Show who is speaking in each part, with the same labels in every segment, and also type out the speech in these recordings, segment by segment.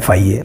Speaker 1: FIA।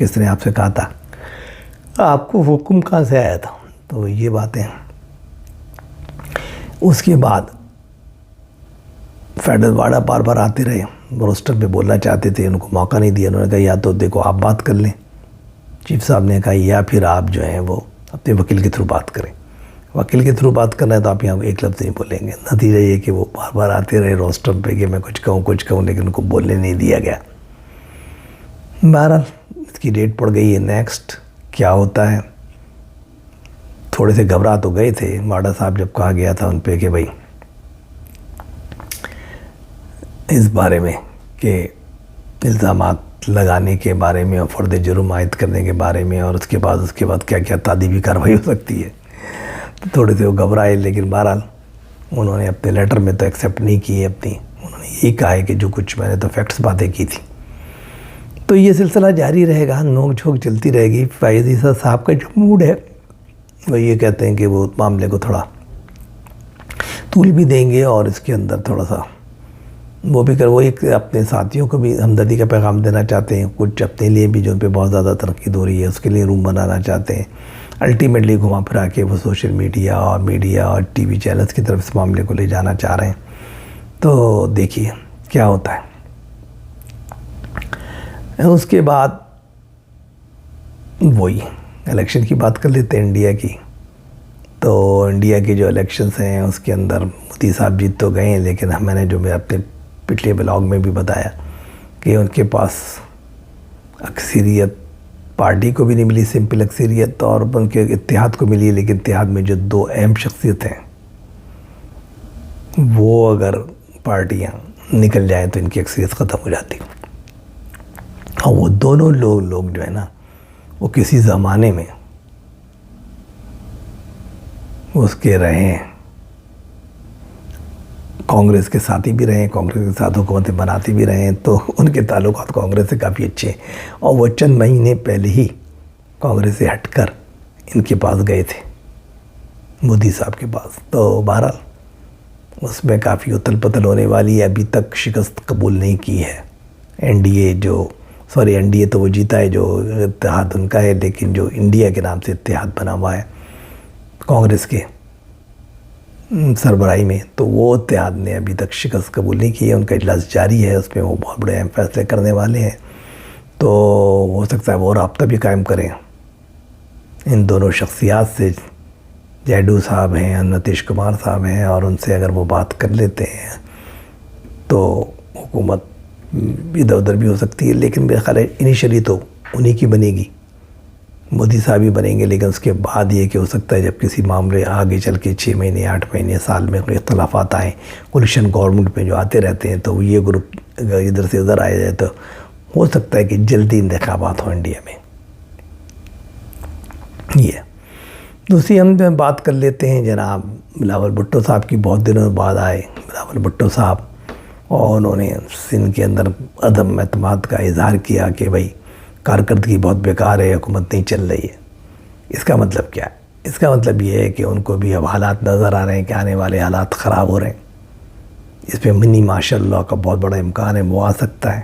Speaker 1: کس نے آپ سے کہا تھا؟ آپ کو حکم کہاں سے آیا تھا؟ تو یہ باتیں. اس کے بعد فیڈرل واڈا بار بار آتے رہے، روسٹر پہ بولنا چاہتے تھے، ان کو موقع نہیں دیا. انہوں نے کہا یا تو دیکھو آپ بات کر لیں، چیف صاحب نے کہا، یا پھر آپ جو ہیں وہ اپنے وکیل کے تھرو بات کریں. وکیل کے تھرو بات کرنا ہے تو آپ یہاں ایک لفظ نہیں بولیں گے. نتیجہ یہ کہ وہ بار بار آتے رہے روسٹر پہ کہ میں کچھ کہوں لیکن ان کو بولنے نہیں دیا گیا. بہرحال اس کی ڈیٹ پڑ گئی ہے نیکسٹ. کیا ہوتا ہے؟ تھوڑے سے گھبرا تو گئے تھے واڈا صاحب جب کہا گیا تھا ان پہ کہ بھائی اس بارے میں کہ الزامات لگانے کے بارے میں اور فرد جرم عائد کرنے کے بارے میں، اور اس کے بعد کیا کیا تعدیبی کارروائی ہو سکتی ہے. تو تھوڑے سے وہ گھبرائے، لیکن بہرحال انہوں نے اپنے لیٹر میں تو ایکسیپٹ نہیں کی ہے انہوں نے یہی کہا ہے کہ جو کچھ میں نے تو فیکٹس باتیں کی تھی. تو یہ سلسلہ جاری رہے گا، نوک جھوک چلتی رہے گی. فائز عیسیٰ صاحب کا جو موڈ ہے وہ یہ کہتے ہیں کہ وہ معاملے کو تھوڑا طول بھی دیں گے، اور اس کے اندر تھوڑا سا وہ ایک اپنے ساتھیوں کو بھی ہمدردی کا پیغام دینا چاہتے ہیں. کچھ اپنے لیے بھی جو ان پہ بہت زیادہ تنقید ہو رہی ہے اس کے لیے روم بنانا چاہتے ہیں. الٹیمیٹلی گھما پھرا کے وہ سوشل میڈیا اور ٹی وی چینلز کی طرف اس معاملے کو لے جانا چاہ رہے ہیں. تو دیکھیے کیا ہوتا ہے. اس کے بعد وہی الیکشن کی بات کر لیتے ہیں انڈیا کی. تو انڈیا کی جو الیکشنز ہیں اس کے اندر مودی صاحب جیت تو گئے ہیں، لیکن میں نے جو میں اپنے پچھلے بلاگ میں بھی بتایا کہ ان کے پاس اکثریت پارٹی کو بھی نہیں ملی، سمپل اکثریت، اور ان کے اتحاد کو ملی. لیکن اتحاد میں جو دو اہم شخصیتیں وہ اگر پارٹیاں نکل جائیں تو ان کی اکثریت ختم ہو جاتی. اور وہ دونوں لوگ جو ہے نا وہ کسی زمانے میں اس کے رہے ہیں، کانگریس کے ساتھی بھی رہے ہیں، کانگریس کے ساتھ حکومتیں بناتے بھی رہے ہیں. تو ان کے تعلقات کانگریس سے کافی اچھے ہیں، اور وہ چند مہینے پہلے ہی کانگریس سے ہٹ کر ان کے پاس گئے تھے، مودی صاحب کے پاس. تو بہرحال اس میں کافی اتل پتل ہونے والی ہے. ابھی تک شکست قبول نہیں کی ہے این ڈی اے تو وہ جیتا ہے جو اتحاد ان کا ہے، لیکن جو انڈیا کے نام سے اتحاد بنا ہوا ہے کانگریس کے سربراہی میں، تو وہ اتحاد نے ابھی تک شکست قبول نہیں کی ہے. ان کا اجلاس جاری ہے، اس میں وہ بہت بڑے اہم فیصلے کرنے والے ہیں. تو ہو سکتا ہے وہ رابطہ بھی قائم کریں ان دونوں شخصیات سے. جیڈو صاحب ہیں اور نتیش کمار صاحب ہیں، اور ان سے اگر وہ بات کر لیتے ہیں تو حکومت ادھر ادھر بھی ہو سکتی ہے. لیکن میرا خیال ہے انیشلی تو انہی کی بنے گی، مودی صاحب ہی بنیں گے. لیکن اس کے بعد یہ کہ ہو سکتا ہے جب کسی معاملے آگے چل کے 6 مہینے 8 مہینے سال میں کوئی اختلافات آئیں، کولیشن گورنمنٹ میں جو آتے رہتے ہیں، تو یہ گروپ اگر ادھر سے ادھر آیا جائے تو ہو سکتا ہے کہ جلدی انتخابات ہوں انڈیا میں. یہ دوسری ہم بات کر لیتے ہیں جناب بلاول بھٹو صاحب کی. بہت دنوں بعد آئے بلاول بھٹو صاحب، اور انہوں نے سندھ کے اندر عدم اعتماد کا اظہار کیا کہ بھائی کارکردگی بہت بیکار ہے، حکومت نہیں چل رہی ہے. اس کا مطلب کیا ہے؟ اس کا مطلب یہ ہے کہ ان کو بھی اب حالات نظر آ رہے ہیں کہ آنے والے حالات خراب ہو رہے ہیں. اس پہ منی ماشاء اللہ کا بہت بڑا امکان ہے، وہ آ سکتا ہے.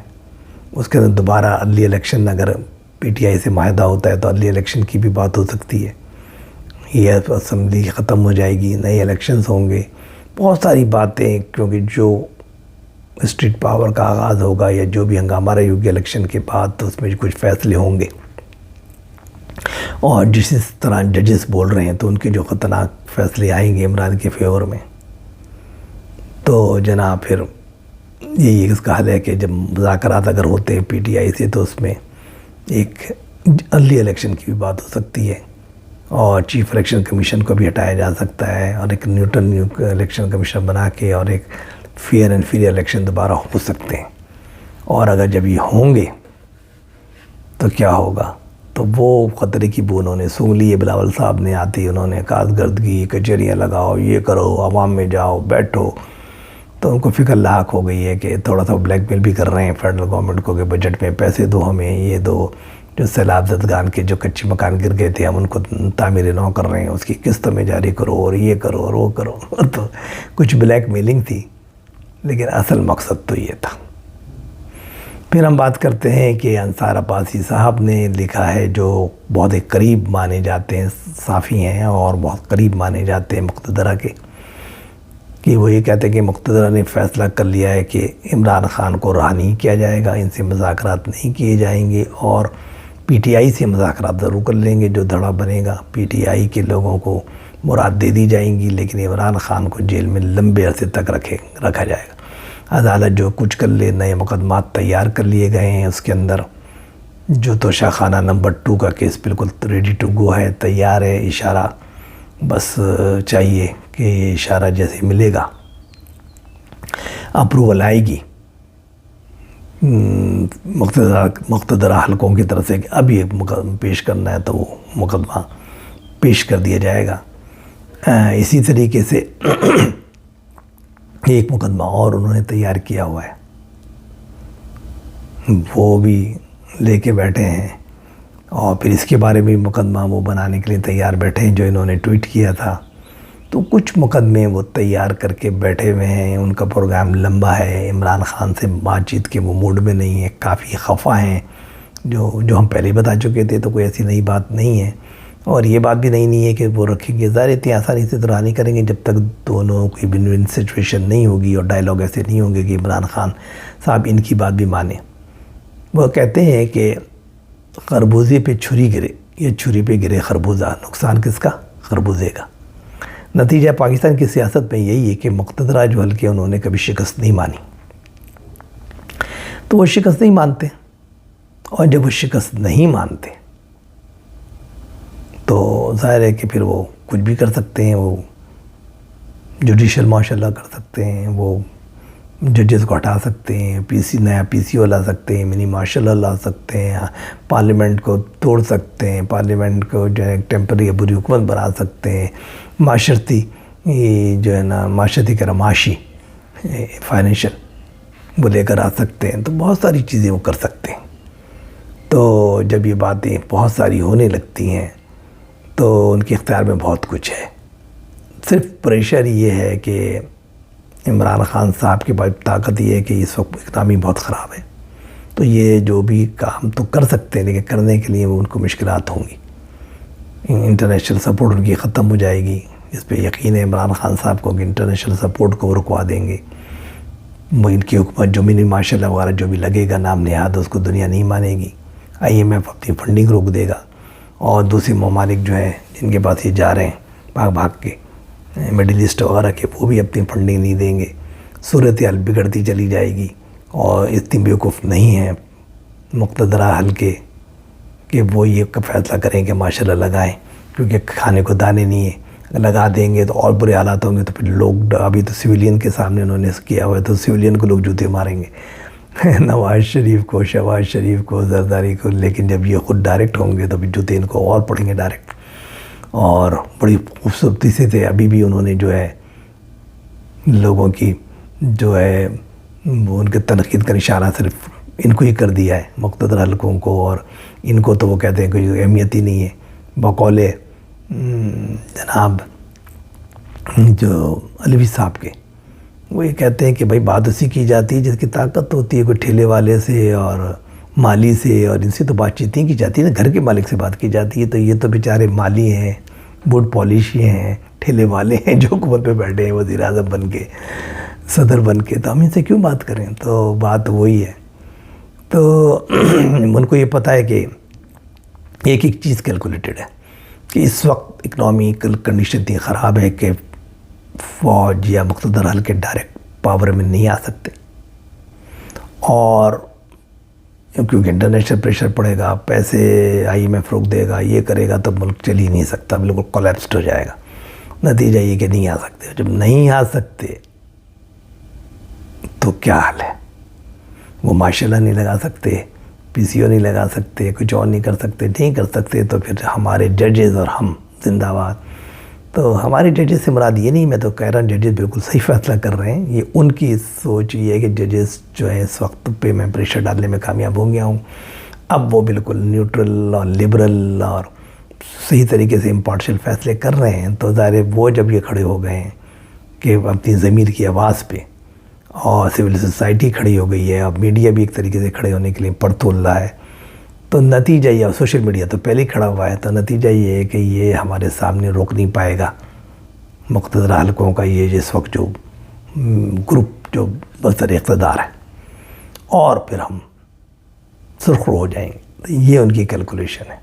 Speaker 1: اس کے اندر دوبارہ ارلی الیکشن اگر پی ٹی آئی سے معاہدہ ہوتا ہے تو ارلی الیکشن کی بھی بات ہو سکتی ہے. یہ اسمبلی ختم ہو جائے گی، نئے الیکشنز ہوں گے، بہت ساری باتیں. کیونکہ جو اسٹریٹ پاور کا آغاز ہوگا یا جو بھی ہنگامہ رہے ہوگی الیکشن کے بعد، تو اس میں کچھ فیصلے ہوں گے. اور جس طرح ججز بول رہے ہیں تو ان کے جو خطرناک فیصلے آئیں گے عمران کے فیور میں. تو جناب پھر یہی اس کا حل ہے کہ جب مذاکرات اگر ہوتے ہیں پی ٹی آئی سے تو اس میں ایک ارلی الیکشن کی بھی بات ہو سکتی ہے، اور چیف الیکشن کمیشن کو بھی ہٹایا جا سکتا ہے، اور ایک نیوٹرل الیکشن کمیشن بنا کے اور ایک فیئر اینڈ فری الیکشن دوبارہ ہو سکتے ہیں. اور اگر جب یہ ہوں گے تو کیا ہوگا؟ تو وہ خطرے کی بو انہوں نے سونگ لی ہے. بلاول صاحب نے آتی انہوں نے کاز گردگی، کچہریاں لگاؤ، یہ کرو، عوام میں جاؤ، بیٹھو. تو ان کو فکر لاحق ہو گئی ہے کہ تھوڑا سا بلیک میل بھی کر رہے ہیں فیڈرل گورنمنٹ کو کہ بجٹ میں پیسے دو، ہمیں یہ دو. جو سیلاب زدگان کے جو کچے مکان گر گئے تھے ہم ان کو تعمیر نو کر رہے ہیں، اس کی قسط میں جاری کرو، اور یہ کرو اور وہ کرو. تو کچھ بلیک میلنگ تھی، لیکن اصل مقصد تو یہ تھا. پھر ہم بات کرتے ہیں کہ انصار عباسی صاحب نے لکھا ہے، جو بہت ایک قریب مانے جاتے ہیں، صافی ہیں اور بہت قریب مانے جاتے ہیں مقتدرہ کے، کہ وہ یہ کہتے ہیں کہ مقتدرہ نے فیصلہ کر لیا ہے کہ عمران خان کو رہا نہیں کیا جائے گا، ان سے مذاکرات نہیں کیے جائیں گے، اور پی ٹی آئی سے مذاکرات ضرور کر لیں گے، جو دھڑا بنے گا پی ٹی آئی کے لوگوں کو مراد دے دی جائیں گی، لیکن عمران خان کو جیل میں لمبے عرصے تک رکھا جائے گا۔ عدالت جو کچھ کر لے، نئے مقدمات تیار کر لیے گئے ہیں اس کے اندر، جو توشہ خانہ نمبر 2 کا کیس بالکل ریڈی ٹو گو ہے، تیار ہے، اشارہ بس چاہیے کہ یہ اشارہ جیسے ملے گا اپروول آئے گی مقتدرہ حلقوں کی طرف سے کہ اب یہ پیش کرنا ہے، تو وہ مقدمہ پیش کر دیا جائے گا۔ اسی طریقے سے ایک مقدمہ اور انہوں نے تیار کیا ہوا ہے، وہ بھی لے کے بیٹھے ہیں، اور پھر اس کے بارے میں مقدمہ وہ بنانے کے لیے تیار بیٹھے ہیں، جو انہوں نے ٹویٹ کیا تھا۔ تو کچھ مقدمے وہ تیار کر کے بیٹھے ہوئے ہیں، ان کا پروگرام لمبا ہے، عمران خان سے بات چیت کے وہ موڈ میں نہیں ہے، کافی خفا ہیں، جو ہم پہلے بتا چکے تھے، تو کوئی ایسی نئی بات نہیں ہے، اور یہ بات بھی نہیں ہے کہ وہ رکھیں گے، ظاہر اتنی آسانی سے تو رہا نہیں کریں گے جب تک دونوں کوئی ون ون سچویشن نہیں ہوگی اور ڈائلاگ ایسے نہیں ہوں گے کہ عمران خان صاحب ان کی بات بھی مانیں۔ وہ کہتے ہیں کہ خربوزے پہ چھری گرے یا چھری پہ گرے خربوزہ، نقصان کس کا؟ خربوزے کا۔ نتیجہ پاکستان کی سیاست میں یہی ہے کہ مقتدرہ جو حلقے انہوں نے کبھی شکست نہیں مانی، تو وہ شکست نہیں مانتے، اور جب وہ شکست نہیں مانتے تو ظاہر ہے کہ پھر وہ کچھ بھی کر سکتے ہیں، وہ جوڈیشل ماشاء اللہ کر سکتے ہیں، وہ ججز کو ہٹا سکتے ہیں، نیا پی سی او لا سکتے ہیں، منی مارشل لا سکتے ہیں، پارلیمنٹ کو توڑ سکتے ہیں، پارلیمنٹ کو جو ہے ٹیمپرری عبوری حکومت بنا سکتے ہیں، معاشرتی جو ہے نا معاشرتی کراماشی فائنینشل وہ لے کر آ سکتے ہیں، تو بہت ساری چیزیں وہ کر سکتے ہیں۔ تو جب یہ باتیں بہت ساری ہونے لگتی ہیں تو ان کے اختیار میں بہت کچھ ہے، صرف پریشر یہ ہے کہ عمران خان صاحب کے بعد طاقت یہ ہے کہ اس وقت اقدامی بہت خراب ہے، تو یہ جو بھی کام تو کر سکتے ہیں، لیکن کرنے کے لیے وہ ان کو مشکلات ہوں گی، انٹرنیشنل سپورٹ ان کی ختم ہو جائے گی، اس پہ یقین ہے عمران خان صاحب کو کہ انٹرنیشنل سپورٹ کو رکوا دیں گے، وہ ان کی حکومت جو منی مارشل وغیرہ جو بھی لگے گا نام نہاد، اس کو دنیا نہیں مانے گی، آئی ایم ایف اپنی فنڈنگ روک دے گا، اور دوسرے ممالک جو ہیں جن کے پاس یہ جا رہے ہیں بھاگ کے مڈل ایسٹ وغیرہ کے، وہ بھی اپنی فنڈنگ نہیں دیں گے، صورتحال بگڑتی چلی جائے گی، اور اتنی بیوقوف نہیں ہیں مقتدرہ حلقے کہ وہ یہ فیصلہ کریں کہ ماشاءاللہ لگائیں، کیونکہ کھانے کو دانے نہیں ہیں، اگر لگا دیں گے تو اور برے حالات ہوں گے، تو پھر لوگ ابھی تو سویلین کے سامنے انہوں نے کیا ہوا ہے، تو سویلین کو لوگ جوتے ماریں گے نواز شریف کو، شہباز شریف کو، زرداری کو، لیکن جب یہ خود ڈائریکٹ ہوں گے تو پھر جوتے ان کو اور پڑیں گے ڈائریکٹ، اور بڑی خوبصورتی سے تھے، ابھی بھی انہوں نے جو ہے لوگوں کی جو ہے وہ ان کے تنقید کا نشانہ صرف ان کو ہی کر دیا ہے، مقتدر حلقوں کو، اور ان کو تو وہ کہتے ہیں کہ اہمیت ہی نہیں ہے، بقول جناب جو علوی صاحب کے، وہ یہ کہتے ہیں کہ بھائی بات اسی کی جاتی ہے جس کی طاقت ہوتی ہے، کوئی ٹھیلے والے سے اور مالی سے اور ان سے تو بات چیت نہیں کی جاتی ہے نا، گھر کے مالک سے بات کی جاتی ہے، تو یہ تو بیچارے مالی ہیں، بوٹ پالش ہیں، ٹھیلے والے ہیں، جو حکومت پہ بیٹھے ہیں وزیر اعظم بن کے، صدر بن کے، تو ہم ان سے کیوں بات کریں؟ تو بات وہی ہے، تو ان کو یہ پتہ ہے کہ ایک ایک چیز کیلکولیٹڈ ہے کہ اس وقت اکنامیکل کنڈیشن اتنی خراب ہے کہ فوج یا مقتدر حلقے ڈائریکٹ پاور میں نہیں آ سکتے، اور کیونکہ انٹرنیشنل پریشر پڑے گا، پیسے آئی ایم ایف روک دے گا، یہ کرے گا، تو ملک چل ہی نہیں سکتا، بالکل کولیپسڈ ہو جائے گا۔ نتیجہ یہ کہ نہیں آ سکتے، جب نہیں آ سکتے تو کیا حال ہے؟ وہ ماشاءاللہ نہیں لگا سکتے، پی سی او نہیں لگا سکتے، کچھ اور نہیں کر سکتے، تو پھر ہمارے ججز اور ہم زندہ باد۔ تو ہمارے ججز سے مراد یہ نہیں، میں تو کہہ رہا ہوں ججز بالکل صحیح فیصلہ کر رہے ہیں، یہ ان کی سوچ یہ ہے کہ ججز جو ہے اس وقت پہ میں پریشر ڈالنے میں کامیاب ہو گیا ہوں، اب وہ بالکل نیوٹرل اور لبرل اور صحیح طریقے سے امپارشل فیصلے کر رہے ہیں، تو ظاہر وہ جب یہ کھڑے ہو گئے ہیں کہ اپنی ضمیر کی آواز پہ اور سول سوسائٹی کھڑی ہو گئی ہے، اب میڈیا بھی ایک طریقے سے کھڑے ہونے کے لیے پڑ تول رہا ہے. تو نتیجہ یہ، سوشل میڈیا تو پہلے ہی کھڑا ہوا ہے، تو نتیجہ یہ ہے کہ یہ ہمارے سامنے روک نہیں پائے گا مقتدر حلقوں کا یہ جس وقت جو گروپ جو بسر اقتدار ہے، اور پھر ہم سرخرو ہو جائیں گے. یہ ان کی کیلکولیشن ہے.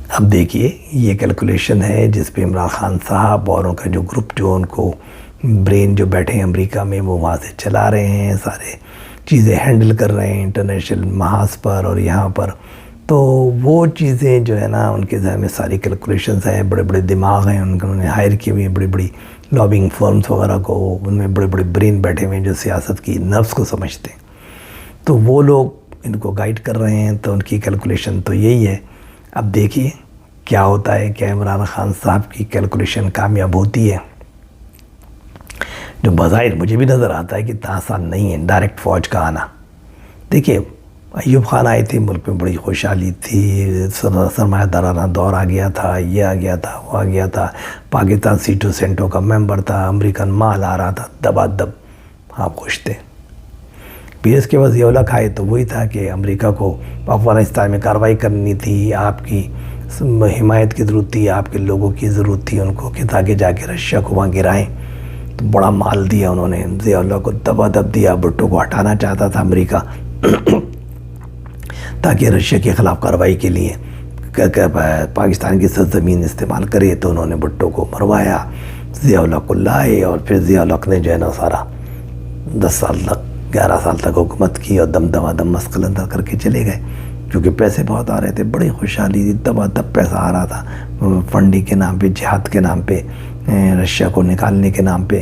Speaker 1: اب دیکھیے یہ کیلکولیشن ہے جس پہ عمران خان صاحب اور ان کا جو گروپ جو ان کو برین جو بیٹھے ہیں امریکہ میں، وہ وہاں سے چلا رہے ہیں، سارے چیزیں ہینڈل کر رہے ہیں انٹرنیشنل محاذ پر اور یہاں پر. تو وہ چیزیں جو ہے نا ان کے ذہن میں ساری کیلکولیشنز ہیں، بڑے بڑے دماغ ہیں انہوں نے ہائر کیے ہوئے ہیں، بڑی بڑی لابنگ فرمز وغیرہ کو، ان میں بڑے بڑے برین بیٹھے ہوئے ہیں جو سیاست کی نفس کو سمجھتے ہیں. تو وہ لوگ ان کو گائیڈ کر رہے ہیں، تو ان کی کیلکولیشن تو یہی ہے. اب دیکھیے کیا ہوتا ہے، کیا عمران خان صاحب کی کیلکولیشن کامیاب ہوتی ہے. جو بظاہر مجھے بھی نظر آتا ہے کہ اتنا آسان نہیں ہے ڈائریکٹ فوج کا آنا. دیکھیے ایوب خان آئے تھے، ملک میں بڑی خوشحالی تھی، سرمایہ دارانہ دور آ گیا تھا، یہ آ گیا تھا، وہ آ گیا تھا، پاکستان سیٹو سینٹو کا ممبر تھا، امریکن مال آ رہا تھا، دبا دب آپ خوش تھے. پھر اس کے بعد ضیاء الحق آئے تو وہی تھا کہ امریکہ کو افغانستان میں کارروائی کرنی تھی، آپ کی حمایت کی ضرورت تھی، آپ کے لوگوں کی ضرورت تھی ان کو کہ تاکہ جا کے رشیا کو وہاں گرائیں. تو بڑا مال دیا انہوں نے، ضیاء الحق کو دبا دب دیا. بھٹو کو ہٹانا چاہتا تھا امریکہ تاکہ رشیا کے خلاف کارروائی کے لیے پاکستان کی سرزمین استعمال کرے. تو انہوں نے بھٹو کو مروایا، ضیاء الحق کو لائے، اور پھر ضیاء الحق نے جو ہے نا سارا 10 سال تک 11 سال تک حکومت کی اور دم مسقل اندر کر کے چلے گئے، کیونکہ پیسے بہت آ رہے تھے، بڑی خوشحالی تھی، دبا دب پیسہ آ رہا تھا فنڈنگ کے نام پہ، جہاد کے نام پہ، رشیا کو نکالنے کے نام پہ.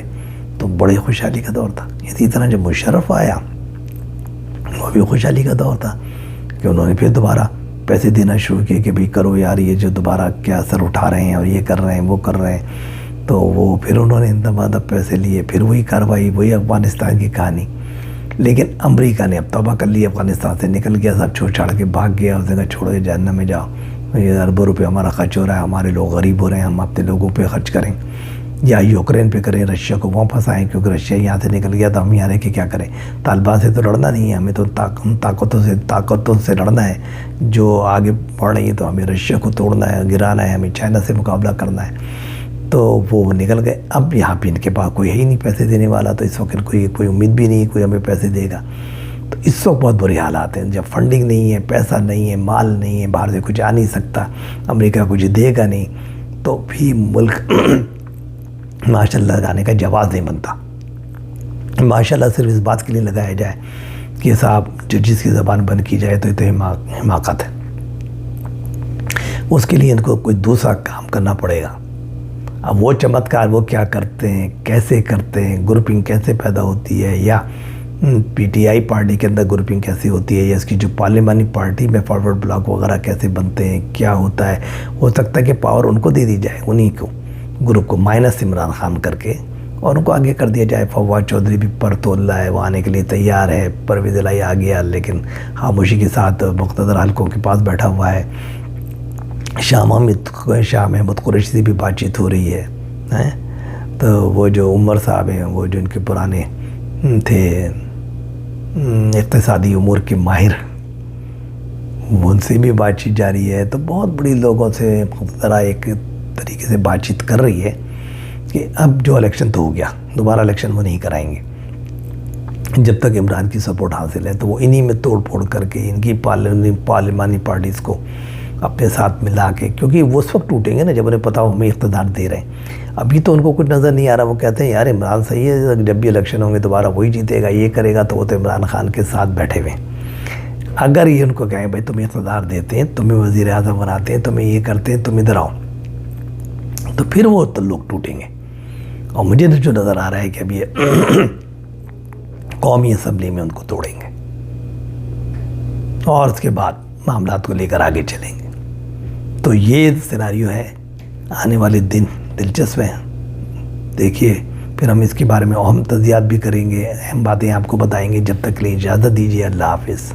Speaker 1: تو بڑی خوشحالی کا دور تھا. اسی طرح جب مشرف آیا وہ بھی خوشحالی کا دور تھا کہ انہوں نے پھر دوبارہ پیسے دینا شروع کیے کہ بھئی کرو یار، یہ جو دوبارہ کیا اثر اٹھا رہے ہیں اور یہ کر رہے ہیں وہ کر رہے ہیں. تو وہ پھر انہوں نے دبا دب پیسے لیے، پھر وہی کارروائی، وہی افغانستان کی کہانی. لیکن امریکہ نے اب توبہ کر لی، افغانستان سے نکل گیا، سب چھوڑ چھاڑ کے بھاگ گیا. اس نے کہا چھوڑو یہ جہنم میں جاؤ، یہ اربوں روپے ہمارا خرچ ہو رہا ہے، ہمارے لوگ غریب ہو رہے ہیں، ہم اپنے لوگوں پہ خرچ کریں یا یوکرین پہ کریں، رشیا کو وہاں پھنسائیں، کیونکہ رشیا یہاں سے نکل گیا تو ہم یہاں رہ کے کیا کریں. طالبان سے تو لڑنا نہیں ہے ہمیں، تو طاقتوں سے لڑنا ہے جو آگے بڑھ رہی ہے. تو ہمیں رشیا کو توڑنا ہے، گرانا ہے، ہمیں چائنا سے مقابلہ کرنا ہے. تو وہ نکل گئے. اب یہاں پہ ان کے پاس کوئی ہے ہی نہیں پیسے دینے والا، تو اس وقت کوئی امید بھی نہیں کوئی ہمیں پیسے دے گا. تو اس وقت بہت بری حالات ہیں، جب فنڈنگ نہیں ہے، پیسہ نہیں ہے، مال نہیں ہے، باہر سے کچھ آ نہیں سکتا، امریکہ کچھ دے گا نہیں، تو بھی ملک ماشاء اللہ لگانے کا جواز نہیں بنتا. ماشاء اللہ صرف اس بات کے لیے لگایا جائے کہ صاحب جو جس کی زبان بند کی جائے تو یہ تو حماقت ہے. اس کے لیے ان کو کوئی دوسرا کام کرنا پڑے گا. اب وہ چمتکار وہ کیا کرتے ہیں، کیسے کرتے ہیں، گروپنگ کیسے پیدا ہوتی ہے، یا پی ٹی آئی پارٹی کے اندر گروپنگ کیسے ہوتی ہے، یا اس کی جو پارلیمانی پارٹی میں فارورڈ بلاک وغیرہ کیسے بنتے ہیں، کیا ہوتا ہے. ہو سکتا ہے کہ پاور ان کو دے دی جائے، انہی کو گروپ کو مائنس عمران خان کر کے، اور ان کو آگے کر دیا جائے. فواد چودھری بھی پر تول رہا ہے، وہ آنے کے لیے تیار ہے، پرویز الہی آ گیا لیکن خاموشی کے ساتھ مقتدر حلقوں کے پاس بیٹھا ہوا ہے. شاہ محمود قریشی سے بھی بات چیت ہو رہی ہے. تو وہ جو عمر صاحب ہیں، وہ جو ان کے پرانے تھے اقتصادی امور کے ماہر، ان سے بھی بات چیت جاری ہے. تو بہت بڑی لوگوں سے ذرا ایک طریقے سے بات چیت کر رہی ہے کہ اب جو الیکشن تو ہو گیا، دوبارہ الیکشن وہ نہیں کرائیں گے جب تک عمران کی سپورٹ حاصل ہے. تو وہ انہی میں توڑ پھوڑ کر کے ان کی پارلیمانی پارٹیز کو اپنے ساتھ ملا کے، کیونکہ وہ اس وقت ٹوٹیں گے نا جب انہیں پتا ہو ہمیں اقتدار دے رہے ہیں. ابھی تو ان کو کچھ نظر نہیں آ رہا. وہ کہتے ہیں یار عمران صحیح ہے، جب بھی الیکشن ہوں گے دوبارہ وہی جیتے گا، یہ کرے گا. تو وہ تو عمران خان کے ساتھ بیٹھے ہوئے. اگر یہ ان کو کہیں بھائی تمہیں اقتدار دیتے ہیں، تمہیں وزیر اعظم بناتے ہیں، تمہیں یہ کرتے ہیں، تم ادھر آؤ، تو پھر وہ تو لوگ ٹوٹیں گے. اور مجھے جو نظر آ رہا ہے کہ اب یہ قومی اسمبلی میں ان کو توڑیں گے اور اس کے بعد معاملات کو لے کر آگے چلیں گے. تو یہ سیناریو ہے. آنے والے دن دلچسپ ہیں، دیکھیے. پھر ہم اس کے بارے میں اہم تجزیات بھی کریں گے، اہم باتیں آپ کو بتائیں گے. جب تک کے لیے اجازت دیجیے. اللہ حافظ.